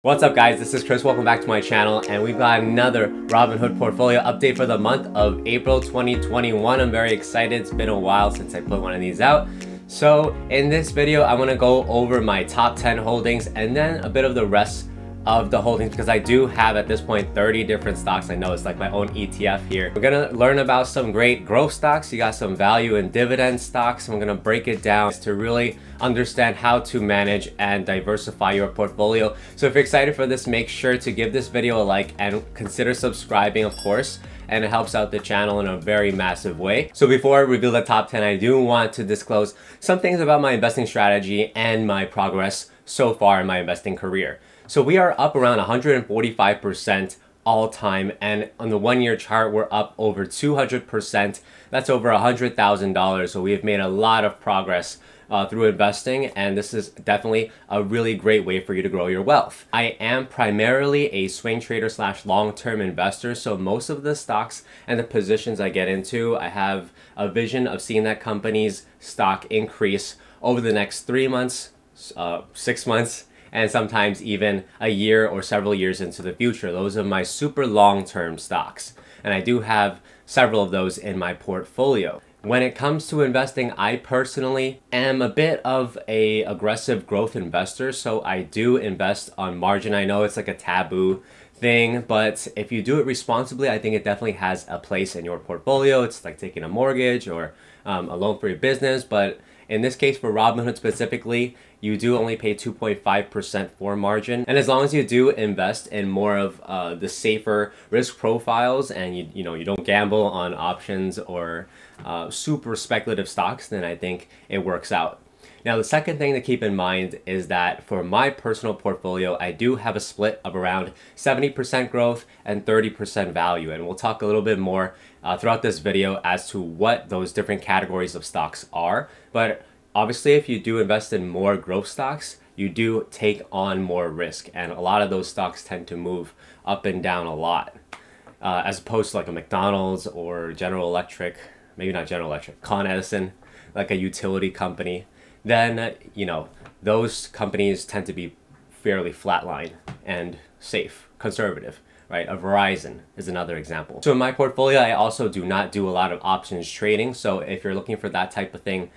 What's up guys, this is Chris, welcome back to my channel, and we've got another Robinhood portfolio update for the month of April 2021. I'm very excited, it's been a while since I put one of these out. So in this video, I want to go over my top 10 holdings and then a bit of the rest of the holdings, because I do have at this point 30 different stocks. I know it's like my own ETF here. We're gonna learn about some great growth stocks. You got some value and dividend stocks, and we're gonna break it down to really understand how to manage and diversify your portfolio. So if you're excited for this, make sure to give this video a like and consider subscribing, of course, and it helps out the channel in a very massive way. So before I reveal the top 10, I do want to disclose some things about my investing strategy and my progress so far in my investing career. So we are up around 145% all time, and on the 1 year chart, we're up over 200%. That's over $100,000. So we have made a lot of progress through investing, and this is definitely a really great way for you to grow your wealth. I am primarily a swing trader slash long-term investor, so most of the stocks and the positions I get into, I have a vision of seeing that company's stock increase over the next 3 months, 6 months, and sometimes even a year or several years into the future. Those are my super long-term stocks, and I do have several of those in my portfolio. When it comes to investing, I personally am a bit of an aggressive growth investor, so I do invest on margin. I know it's like a taboo thing, but if you do it responsibly, I think it definitely has a place in your portfolio. It's like taking a mortgage or a loan for your business, but in this case, for Robinhood specifically, you do only pay 2.5% for margin. And as long as you do invest in more of the safer risk profiles, and you don't gamble on options or super speculative stocks, then I think it works out. Now, the second thing to keep in mind is that for my personal portfolio, I do have a split of around 70% growth and 30% value. And we'll talk a little bit more throughout this video as to what those different categories of stocks are. But obviously, if you do invest in more growth stocks, you do take on more risk. And a lot of those stocks tend to move up and down a lot, as opposed to like a McDonald's or General Electric, maybe not General Electric, Con Edison, like a utility company. Then, those companies tend to be fairly flatline and safe, conservative, right? A Verizon is another example. So in my portfolio, I also do not do a lot of options trading. So if you're looking for that type of thing,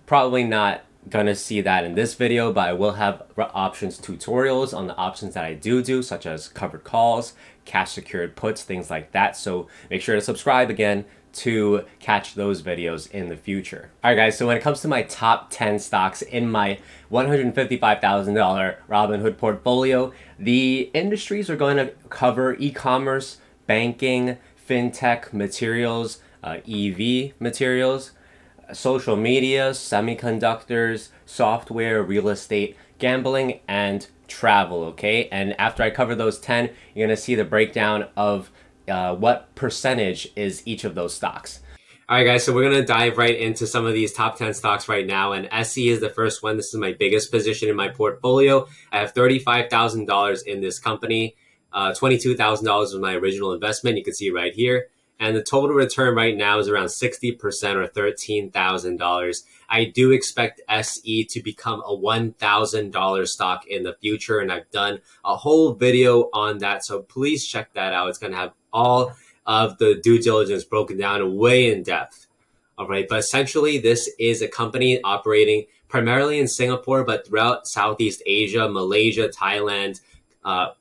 probably not gonna see that in this video, but I will have options tutorials on the options that I do, such as covered calls, cash secured puts, things like that. So make sure to subscribe again to catch those videos in the future. All right guys, so when it comes to my top 10 stocks in my $155,000 Robinhood portfolio, the industries are going to cover e-commerce, banking, fintech, materials, EV materials, social media, semiconductors, software, real estate, gambling, and travel, okay? And after I cover those 10, you're gonna see the breakdown of what percentage is each of those stocks. All right, guys, so we're going to dive right into some of these top 10 stocks right now. And SE is the first one. This is my biggest position in my portfolio. I have $35,000 in this company. $22,000 was my original investment. You can see right here. And the total return right now is around 60% or $13,000. I do expect SE to become a $1,000 stock in the future, and I've done a whole video on that, so please check that out. It's going to have all of the due diligence broken down way in depth. All right, but essentially this is a company operating primarily in Singapore, but throughout Southeast Asia, Malaysia, Thailand,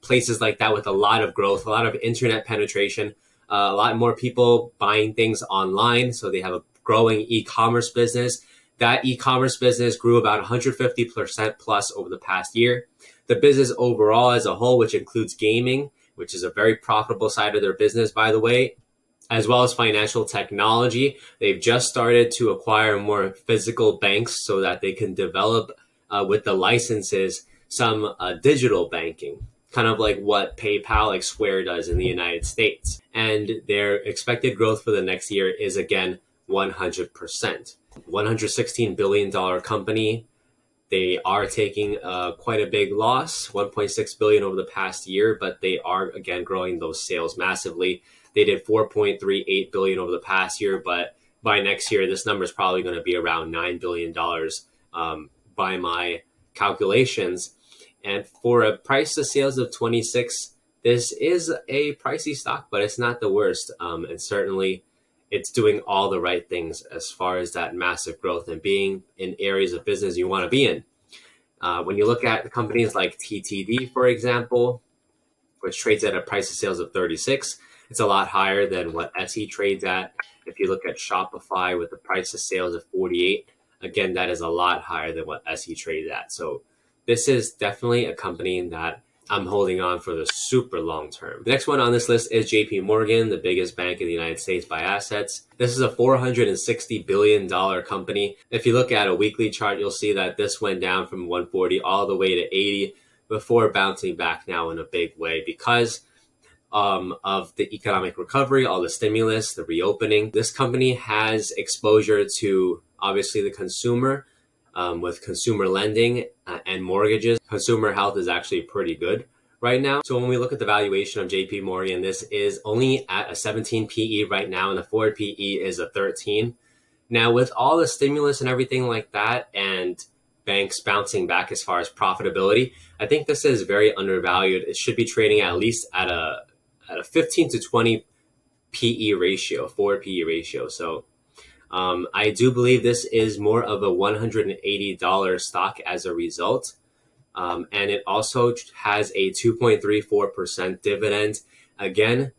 places like that, with a lot of growth, a lot of internet penetration, a lot more people buying things online. So they have a growing e-commerce business. That e-commerce business grew about 150% plus over the past year. The business overall as a whole, which includes gaming, which is a very profitable side of their business, by the way, as well as financial technology. They've just started to acquire more physical banks so that they can develop with the licenses some digital banking, kind of like what PayPal, like Square, does in the United States. And their expected growth for the next year is, again, 100%. $116 billion company. They are taking quite a big loss, $1.6 billion over the past year, but they are, again, growing those sales massively. They did $4.38 billion over the past year, but by next year, this number is probably going to be around $9 billion by my calculations. And for a price to sales of 26, this is a pricey stock, but it's not the worst. And certainly it's doing all the right things as far as that massive growth and being in areas of business you want to be in. When you look at companies like TTD, for example, which trades at a price of sales of 36, it's a lot higher than what SE trades at. If you look at Shopify with the price of sales of 48, again, that is a lot higher than what SE trades at. So this is definitely a company that I'm holding on for the super long term. The next one on this list is JP Morgan, the biggest bank in the United States by assets. This is a $460 billion company. If you look at a weekly chart, you'll see that this went down from 140 all the way to 80 before bouncing back now in a big way because of the economic recovery, all the stimulus, the reopening. This company has exposure to obviously the consumer, with consumer lending and mortgages. Consumer health is actually pretty good right now. So when we look at the valuation of JP Morgan, this is only at a 17 PE right now, and the forward PE is a 13. Now, with all the stimulus and everything like that, and banks bouncing back as far as profitability, I think this is very undervalued. It should be trading at least at a 15 to 20 PE ratio, forward PE ratio. So I do believe this is more of a $180 stock as a result. And it also has a 2.34% dividend. Again,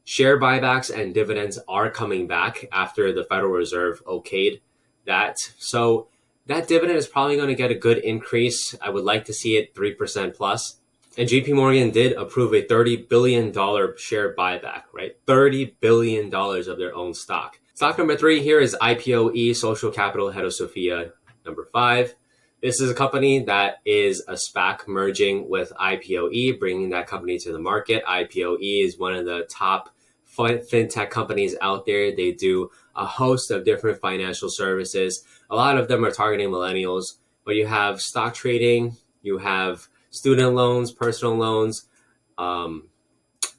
share buybacks and dividends are coming back after the Federal Reserve okayed that. So that dividend is probably going to get a good increase. I would like to see it 3% plus. And JP Morgan did approve a $30 billion share buyback, right? $30 billion of their own stock. Stock number 3 here is IPOE, Social Capital Head of Sophia. Number 5. This is a company that is a SPAC merging with IPOE, bringing that company to the market. IPOE is one of the top fintech companies out there. They do a host of different financial services. A lot of them are targeting millennials, but you have stock trading, you have student loans, personal loans,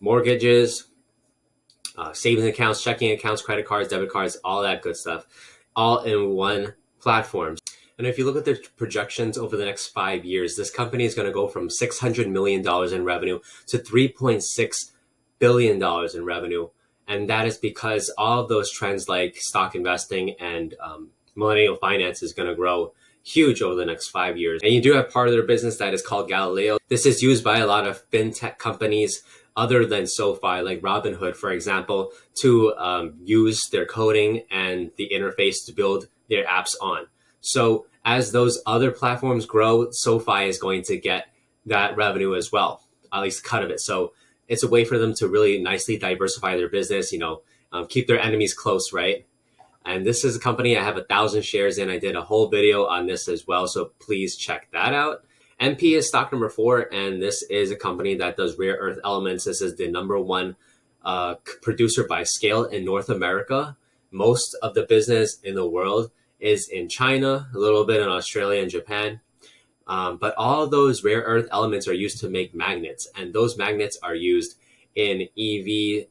mortgages, savings accounts, checking accounts, credit cards, debit cards, all that good stuff, all in one platform. And if you look at the projections over the next 5 years, this company is going to go from $600 million in revenue to $3.6 billion in revenue. And that is because all of those trends like stock investing and millennial finance is going to grow huge over the next 5 years. And you do have part of their business that is called Galileo. This is used by a lot of fintech companies other than SoFi, like Robinhood, for example, to use their coding and the interface to build their apps on. So as those other platforms grow, SoFi is going to get that revenue as well, at least a cut of it. So it's a way for them to really nicely diversify their business, keep their enemies close, right? And this is a company I have 1,000 shares in. I did a whole video on this as well, so please check that out. MP is stock number 4, and this is a company that does rare earth elements. This is the number 1 producer by scale in North America. Most of the business in the world is in China, a little bit in Australia and Japan. But all of those rare earth elements are used to make magnets, and those magnets are used in EV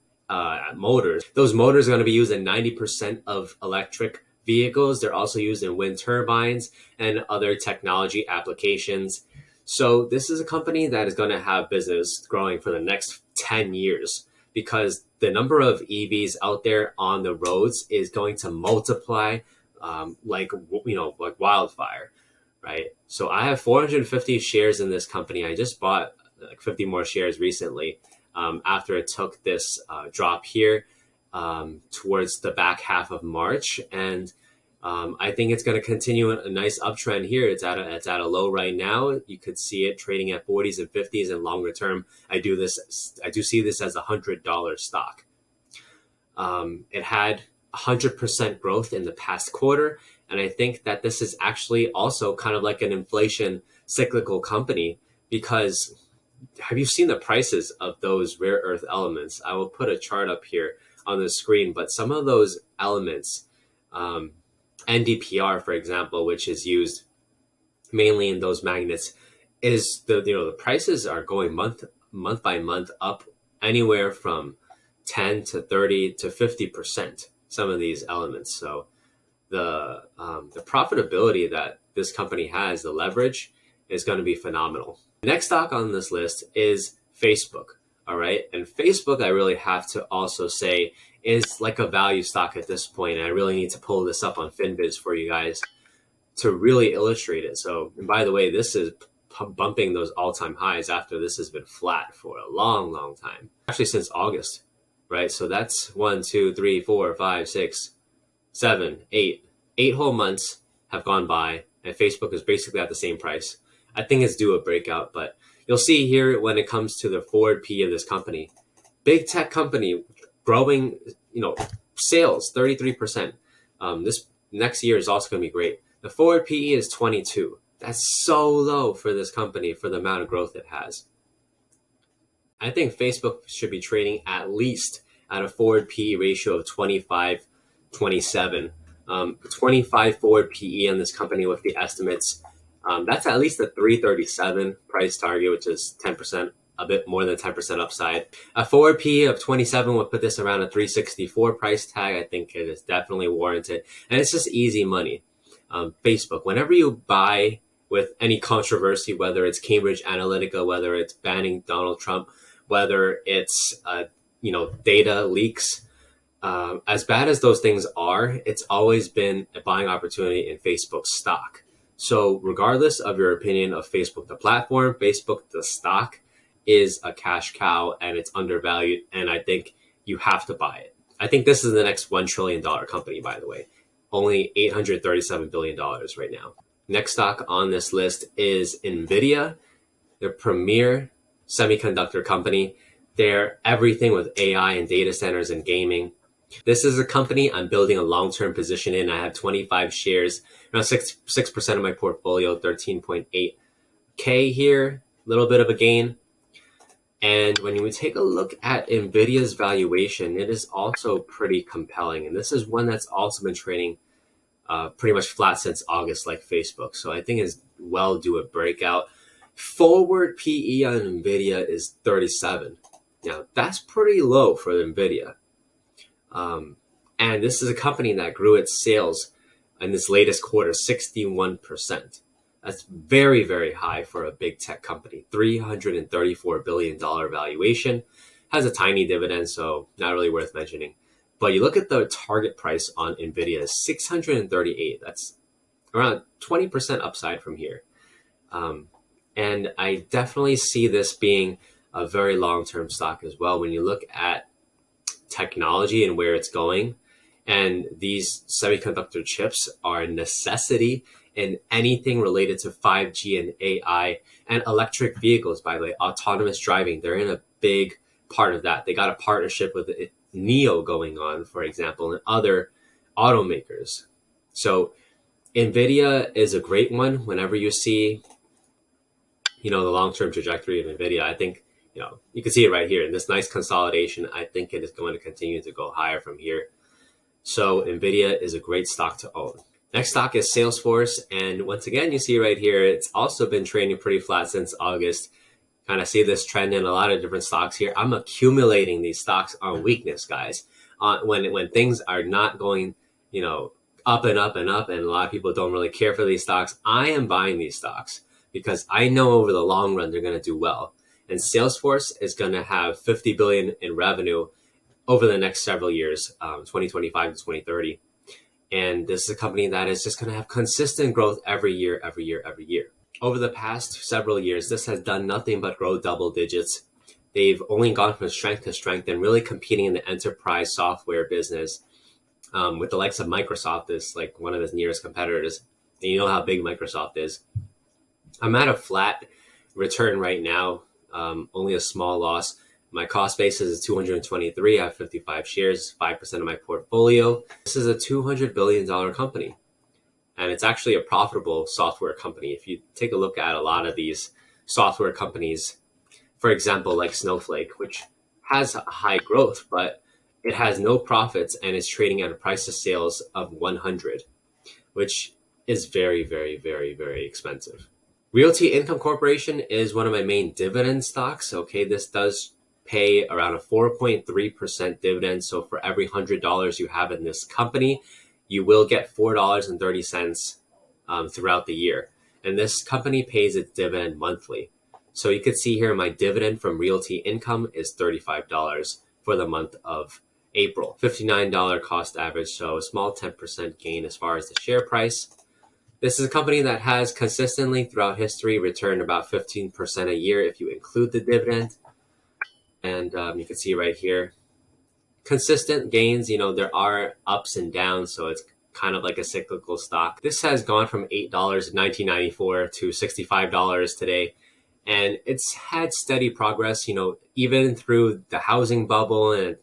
motors. Those motors are going to be used in 90% of electric vehicles. They're also used in wind turbines and other technology applications. So this is a company that is going to have business growing for the next 10 years because the number of EVs out there on the roads is going to multiply like wildfire, right? So I have 450 shares in this company. I just bought like 50 more shares recently after it took this drop here towards the back half of March. And I think it's going to continue a nice uptrend here. It's at a low right now. You could see it trading at 40s and 50s, and longer term, I do see this as a $100 stock. It had 100% growth in the past quarter, and I think that this is actually also kind of like an inflation cyclical company, because have you seen the prices of those rare earth elements? I will put a chart up here on the screen, but some of those elements, NdPr, for example, which is used mainly in those magnets, is the prices are going month by month up anywhere from 10 to 30 to 50%, some of these elements. So the profitability that this company has, the leverage, is going to be phenomenal. The next stock on this list is Facebook. All right. And Facebook, I really have to also say, is like a value stock at this point. And I really need to pull this up on FinViz for you guys to really illustrate it. So, and by the way, this is bumping those all-time highs after this has been flat for a long, long time. Actually, since August, right? So that's 1, 2, 3, 4, 5, 6, 7, 8. 8 whole months have gone by, and Facebook is basically at the same price. I think it's due a breakout, but you'll see here when it comes to the forward P of this company, big tech company growing, sales 33%. This next year is also going to be great. The forward PE is 22. That's so low for this company for the amount of growth it has. I think Facebook should be trading at least at a forward PE ratio of 25, 27. 25 forward PE on this company with the estimates. That's at least a 337 price target, which is 10%, a bit more than 10% upside. A forward PE of 27 would put this around a 364 price tag. I think it is definitely warranted. And it's just easy money. Facebook, whenever you buy with any controversy, whether it's Cambridge Analytica, whether it's banning Donald Trump, whether it's, data leaks, as bad as those things are, it's always been a buying opportunity in Facebook stock. So regardless of your opinion of Facebook, the platform, Facebook, the stock is a cash cow and it's undervalued. And I think you have to buy it. I think this is the next $1 trillion company, by the way, only $837 billion right now. Next stock on this list is NVIDIA, the premier semiconductor company. They're everything with AI and data centers and gaming. This is a company I'm building a long-term position in. I have 25 shares, around 6% of my portfolio, 13.8K here, a little bit of a gain. And when we take a look at NVIDIA's valuation, it is also pretty compelling. And this is one that's also been trading pretty much flat since August, like Facebook. So I think it's well due a breakout. Forward PE on NVIDIA is 37. Now, that's pretty low for NVIDIA. And this is a company that grew its sales in this latest quarter 61%. That's very, very high for a big tech company. $334 billion valuation, has a tiny dividend, so not really worth mentioning. But you look at the target price on NVIDIA, 638. That's around 20% upside from here. And I definitely see this being a very long-term stock as well. When you look at technology and where it's going, and these semiconductor chips are a necessity in anything related to 5G and AI and electric vehicles, by the way, autonomous driving. They're in a big part of that. They got a partnership with NIO going on, for example, and other automakers. So NVIDIA is a great one. Whenever you see, the long-term trajectory of NVIDIA, I think, you can see it right here in this nice consolidation. I think it is going to continue to go higher from here. So NVIDIA is a great stock to own. Next stock is Salesforce. And once again, you see right here, it's also been trading pretty flat since August. Kind of see this trend in a lot of different stocks here. I'm accumulating these stocks on weakness, guys. When things are not going, up and up and up, and a lot of people don't really care for these stocks, I am buying these stocks because I know over the long run, they're going to do well. And Salesforce is going to have $50 billion in revenue over the next several years, 2025 to 2030. And this is a company that is just going to have consistent growth every year, every year, every year. Over the past several years, this has done nothing but grow double digits. They've only gone from strength to strength and really competing in the enterprise software business with the likes of Microsoft is like one of its nearest competitors. And you know how big Microsoft is. I'm at a flat return right now, only a small loss. My cost basis is 223. I have 55 shares, 5% of my portfolio. This is a $200 billion company. And it's actually a profitable software company. If you take a look at a lot of these software companies, for example, like Snowflake, which has high growth, but it has no profits and is trading at a price to sales of 100, which is very, very, very, very expensive. Realty Income Corporation is one of my main dividend stocks. Okay, this does pay around a 4.3% dividend. So for every $100 you have in this company, you will get $4.30 throughout the year. And this company pays its dividend monthly. So you could see here my dividend from realty income is $35 for the month of April. $59 cost average, so a small 10% gain as far as the share price. This is a company that has consistently throughout history returned about 15% a year if you include the dividend. And you can see right here, consistent gains. There are ups and downs, so it's kind of like a cyclical stock. This has gone from $8 in 1994 to $65 today. And it's had steady progress, even through the housing bubble and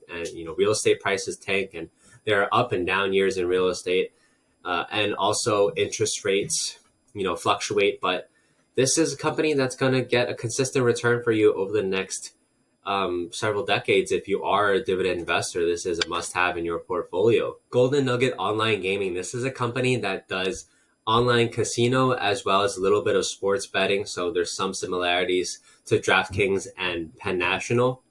real estate prices tank, and there are up and down years in real estate. And also interest rates, fluctuate. But this is a company that's going to get a consistent return for you over the next several decades. If you are a dividend investor, this is a must-have in your portfolio. Golden Nugget Online Gaming. This is a company that does online casino as well as a little bit of sports betting. So there's some similarities to DraftKings and Penn National.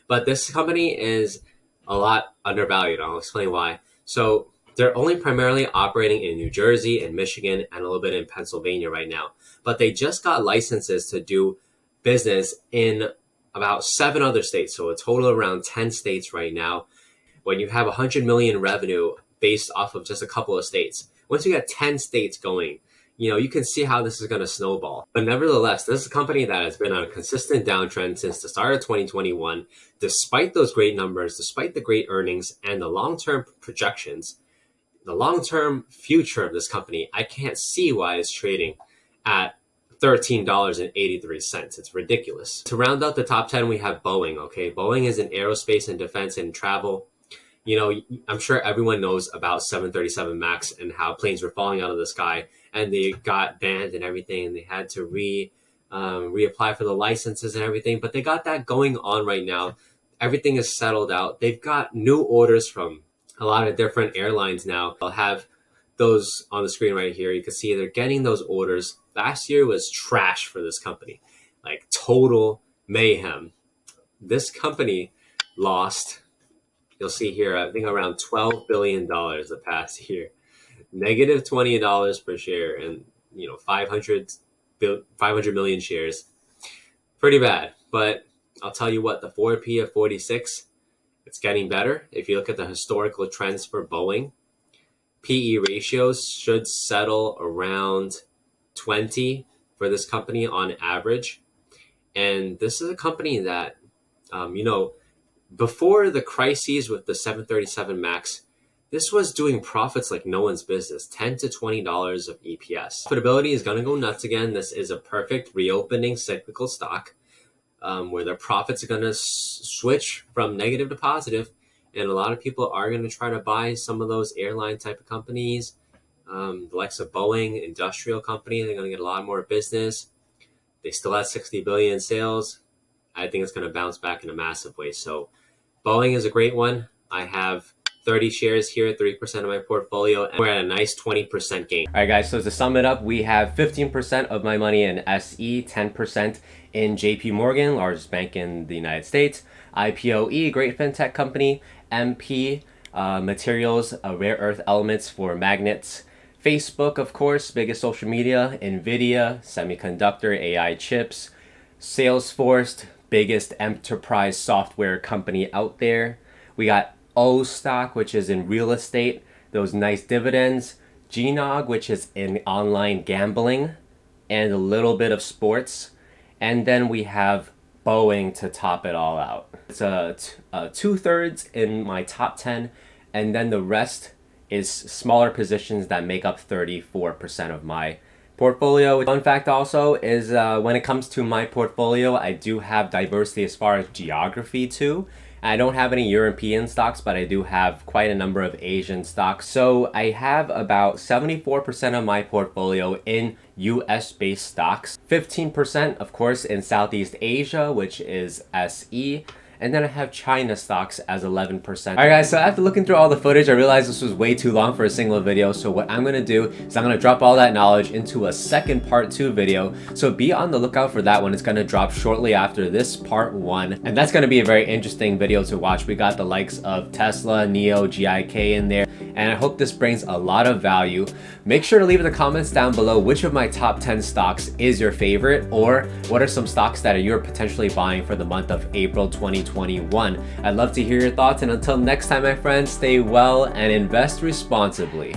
But this company is a lot undervalued. I'll explain why. So they're only primarily operating in New Jersey and Michigan and a little bit in Pennsylvania right now. But they just got licenses to do business in about 7 other states. So a total of around 10 states right now. When you have 100 million revenue based off of just a couple of states, once you get 10 states going, you can see how this is going to snowball. But nevertheless, this is a company that has been on a consistent downtrend since the start of 2021. Despite those great numbers, despite the great earnings and the long-term projections, the long-term future of this company, I can't see why it's trading at $13.83. It's ridiculous. To round out the top 10, we have Boeing. Okay, Boeing is in aerospace and defense and travel. I'm sure everyone knows about 737 MAX and how planes were falling out of the sky and they got banned and everything, and they had to reapply for the licenses and everything. But they got that going on right now. Everything is settled out. They've got new orders from a lot of different airlines now. I'll have those on the screen right here. You can see they're getting those orders. Last year was trash for this company, like total mayhem. This company lost, you'll see here, I think around $12 billion the past year, negative $20 per share, and 500 million shares. Pretty bad. But I'll tell you what, the 4P of 46, it's getting better. If you look at the historical trends for Boeing, PE ratios should settle around 20 for this company on average. And this is a company that, before the crises with the 737 MAX, this was doing profits like no one's business, $10 to $20 of EPS. Profitability is going to go nuts again. This is a perfect reopening cyclical stock where the profits are going to switch from negative to positive. And a lot of people are going to try to buy some of those airline type of companies, the likes of Boeing, industrial company. They're going to get a lot more business. They still have 60 billion in sales. I think it's going to bounce back in a massive way. So Boeing is a great one. I have 30 shares here, 3% of my portfolio, and we're at a nice 20% gain. All right, guys, so to sum it up, we have 15% of my money in SE, 10% in JP Morgan, largest bank in the United States, IPOE, great fintech company, MP, materials, rare earth elements for magnets, Facebook, of course, biggest social media, Nvidia, semiconductor, AI chips, Salesforce, biggest enterprise software company out there. We got O stock, which is in real estate, those nice dividends, GNOG, which is in online gambling, and a little bit of sports. And then we have Boeing to top it all out. It's 2/3 in my top 10, and then the rest is smaller positions that make up 34% of my portfolio. Fun fact also is when it comes to my portfolio, I do have diversity as far as geography too. I don't have any European stocks, but I do have quite a number of Asian stocks. So I have about 74% of my portfolio in US based stocks, 15% of course in Southeast Asia, which is SE, and then I have China stocks as 11%. All right guys, so after looking through all the footage, I realized this was way too long for a single video. So what I'm gonna do is I'm gonna drop all that knowledge into a second part 2 video. So be on the lookout for that one. It's gonna drop shortly after this part 1. And that's gonna be a very interesting video to watch. We got the likes of Tesla, NEO, GIK in there. and I hope this brings a lot of value. Make sure to leave in the comments down below which of my top 10 stocks is your favorite, or what are some stocks that you're potentially buying for the month of April 2021. I'd love to hear your thoughts, and until next time, my friends, stay well and invest responsibly.